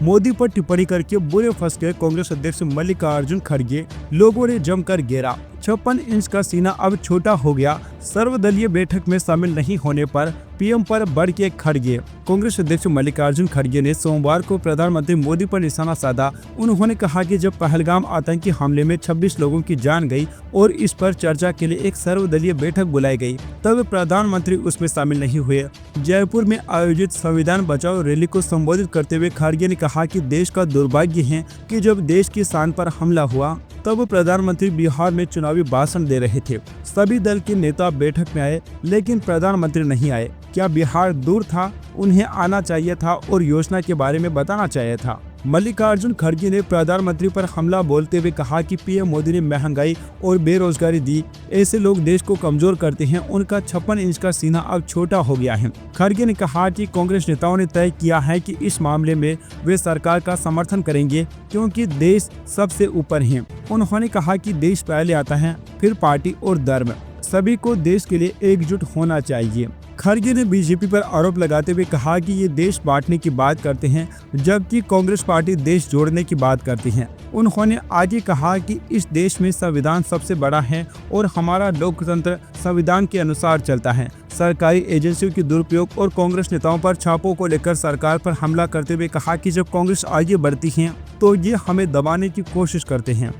मोदी पर टिप्पणी करके बुरे फंस गए कांग्रेस अध्यक्ष मल्लिकार्जुन खड़गे। लोगों ने जमकर घेरा। 56 इंच का सीना अब छोटा हो गया। सर्वदलीय बैठक में शामिल नहीं होने पर पीएम पर बढ़ के खड़गे। कांग्रेस अध्यक्ष मल्लिकार्जुन खड़गे ने सोमवार को प्रधानमंत्री मोदी पर निशाना साधा। उन्होंने कहा कि जब पहलगाम आतंकी हमले में 26 लोगों की जान गई और इस पर चर्चा के लिए एक सर्वदलीय बैठक बुलाई गई, तब प्रधानमंत्री उसमें शामिल नहीं हुए। जयपुर में आयोजित संविधान बचाओ रैली को संबोधित करते हुए खड़गे ने कहा कि देश का दुर्भाग्य है कि जब देश की शान पर हमला हुआ तब प्रधानमंत्री बिहार में चुनावी भाषण दे रहे थे। सभी दल के नेता बैठक में आए लेकिन प्रधानमंत्री नहीं आए। क्या बिहार दूर था? उन्हें आना चाहिए था और योजना के बारे में बताना चाहिए था। मल्लिकार्जुन खड़गे ने प्रधानमंत्री पर हमला बोलते हुए कहा कि पीएम मोदी ने महंगाई और बेरोजगारी दी। ऐसे लोग देश को कमजोर करते हैं। उनका 56 इंच का सीना अब छोटा हो गया है। खड़गे ने कहा कि कांग्रेस नेताओं ने तय किया है कि इस मामले में वे सरकार का समर्थन करेंगे क्योंकि देश सबसे ऊपर है। उन्होंने कहा कि देश पहले आता है, फिर पार्टी और धर्म। सभी को देश के लिए एकजुट होना चाहिए। खड़गे ने बीजेपी पर आरोप लगाते हुए कहा कि ये देश बांटने की बात करते हैं जबकि कांग्रेस पार्टी देश जोड़ने की बात करती है। उन्होंने आगे कहा कि इस देश में संविधान सबसे बड़ा है और हमारा लोकतंत्र संविधान के अनुसार चलता है। सरकारी एजेंसियों के दुरुपयोग और कांग्रेस नेताओं पर छापों को लेकर सरकार पर हमला करते हुए कहा कि जब कांग्रेस आगे बढ़ती है तो ये हमें दबाने की कोशिश करते हैं।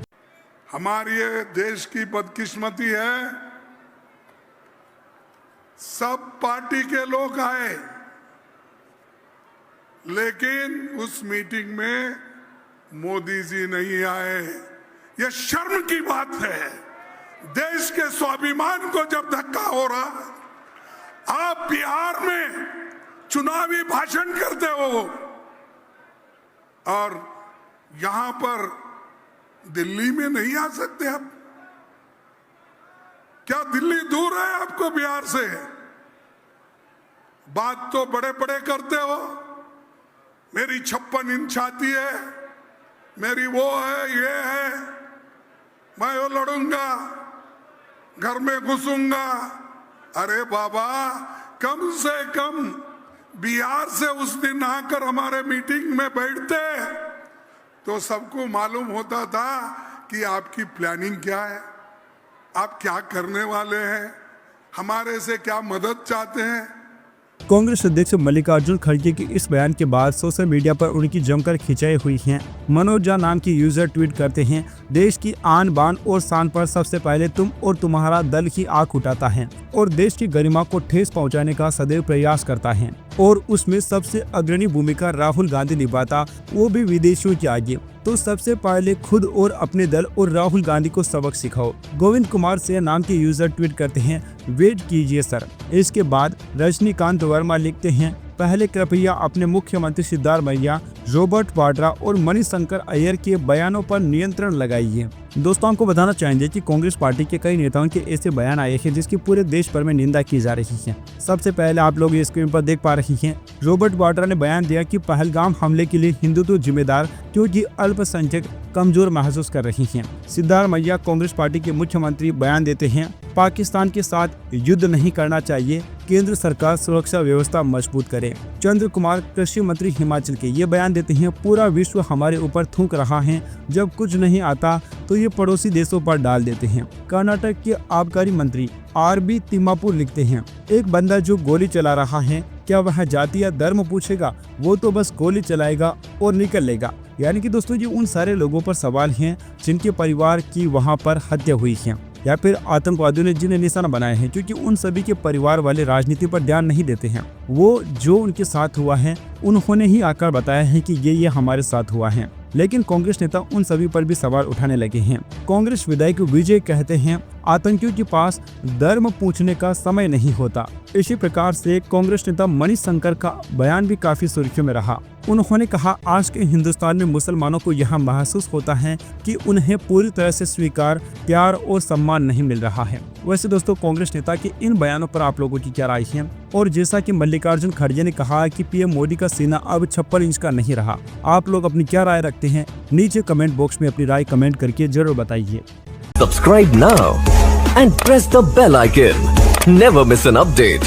हमारी ये देश की बदकिस्मती है, सब पार्टी के लोग आए लेकिन उस मीटिंग में मोदी जी नहीं आए। यह शर्म की बात है। देश के स्वाभिमान को जब धक्का हो रहा, आप बिहार में चुनावी भाषण करते हो और यहां पर दिल्ली में नहीं आ सकते आप? क्या दिल्ली दूर है आपको बिहार से? बात तो बड़े बड़े करते हो, मेरी 56 इंच छाती है, मेरी वो है, ये है, मैं वो लड़ूंगा, घर में घुसूंगा। अरे बाबा, कम से कम बिहार से उस दिन आकर हमारे मीटिंग में बैठते तो सबको मालूम होता था कि आपकी प्लानिंग क्या है, आप क्या करने वाले हैं, हमारे से क्या मदद चाहते हैं। कांग्रेस अध्यक्ष मल्लिकार्जुन खड़गे के इस बयान के बाद सोशल मीडिया पर उनकी जमकर खिंचाई हुई है। मनोज झा नाम की यूजर ट्वीट करते हैं, देश की आन बान और शान पर सबसे पहले तुम और तुम्हारा दल ही आंख उठाता है और देश की गरिमा को ठेस पहुंचाने का सदैव प्रयास करता है और उसमें सबसे अग्रणी भूमिका राहुल गांधी निभाता, वो भी विदेशियों के आगे। तो सबसे पहले खुद और अपने दल और राहुल गांधी को सबक सिखाओ। गोविंद कुमार से नाम के यूजर ट्वीट करते हैं, वेट कीजिए सर। इसके बाद रजनीकांत वर्मा लिखते हैं, पहले कृपया अपने मुख्यमंत्री सिद्धारमैया, रॉबर्ट वाड्रा और मणिशंकर अय्यर के बयानों पर नियंत्रण लगाइए। दोस्तों, आपको बताना चाहेंगे कि कांग्रेस पार्टी के कई नेताओं के ऐसे बयान आए हैं जिसकी पूरे देश भर में निंदा की जा रही है। सबसे पहले आप लोग ये स्क्रीन पर देख पा रही हैं, रॉबर्ट वाड्रा ने बयान दिया कि पहलगाम हमले के लिए हिंदुत्व जिम्मेदार क्योंकि अल्पसंख्यक कमजोर महसूस कर रही हैं। सिद्धारमैया कांग्रेस पार्टी के मुख्यमंत्री बयान देते हैं, पाकिस्तान के साथ युद्ध नहीं करना चाहिए, केंद्र सरकार सुरक्षा व्यवस्था मजबूत करे। चंद्र कुमार कृषि मंत्री हिमाचल के ये बयान देते हैं, पूरा विश्व हमारे ऊपर थूक रहा है, जब कुछ नहीं आता तो ये पड़ोसी देशों पर डाल देते हैं। कर्नाटक के आबकारी मंत्री आरबी तिम्मापुर लिखते हैं, एक बंदा जो गोली चला रहा है, क्या वह जाति या धर्म पूछेगा? वो तो बस गोली चलाएगा और निकल लेगा। यानी कि दोस्तों, ये उन सारे लोगों पर सवाल हैं जिनके परिवार की वहाँ पर हत्या हुई है या फिर आतंकवादियों ने जिन्हें निशाना बनाए हैं, क्योंकि उन सभी के परिवार वाले राजनीति पर ध्यान नहीं देते हैं। वो जो उनके साथ हुआ है उन्होंने ही आकर बताया है कि ये हमारे साथ हुआ है। लेकिन कांग्रेस नेता उन सभी पर भी सवाल उठाने लगे हैं। कांग्रेस विधायक विजय कहते हैं, आतंकियों के पास धर्म पूछने का समय नहीं होता। इसी प्रकार से कांग्रेस नेता मणिशंकर का बयान भी काफी सुर्खियों में रहा। उन्होंने कहा, आज के हिंदुस्तान में मुसलमानों को यह महसूस होता है कि उन्हें पूरी तरह से स्वीकार, प्यार और सम्मान नहीं मिल रहा है। वैसे दोस्तों, कांग्रेस नेता के इन बयानों पर आप लोगों की क्या राय है? और जैसा कि मल्लिकार्जुन खड़गे ने कहा कि पीएम मोदी का सीना अब 56 इंच का नहीं रहा, आप लोग अपनी क्या राय रखते हैं? नीचे कमेंट बॉक्स में अपनी राय कमेंट करके जरूर बताइए। Subscribe now and press the bell icon. Never miss an update.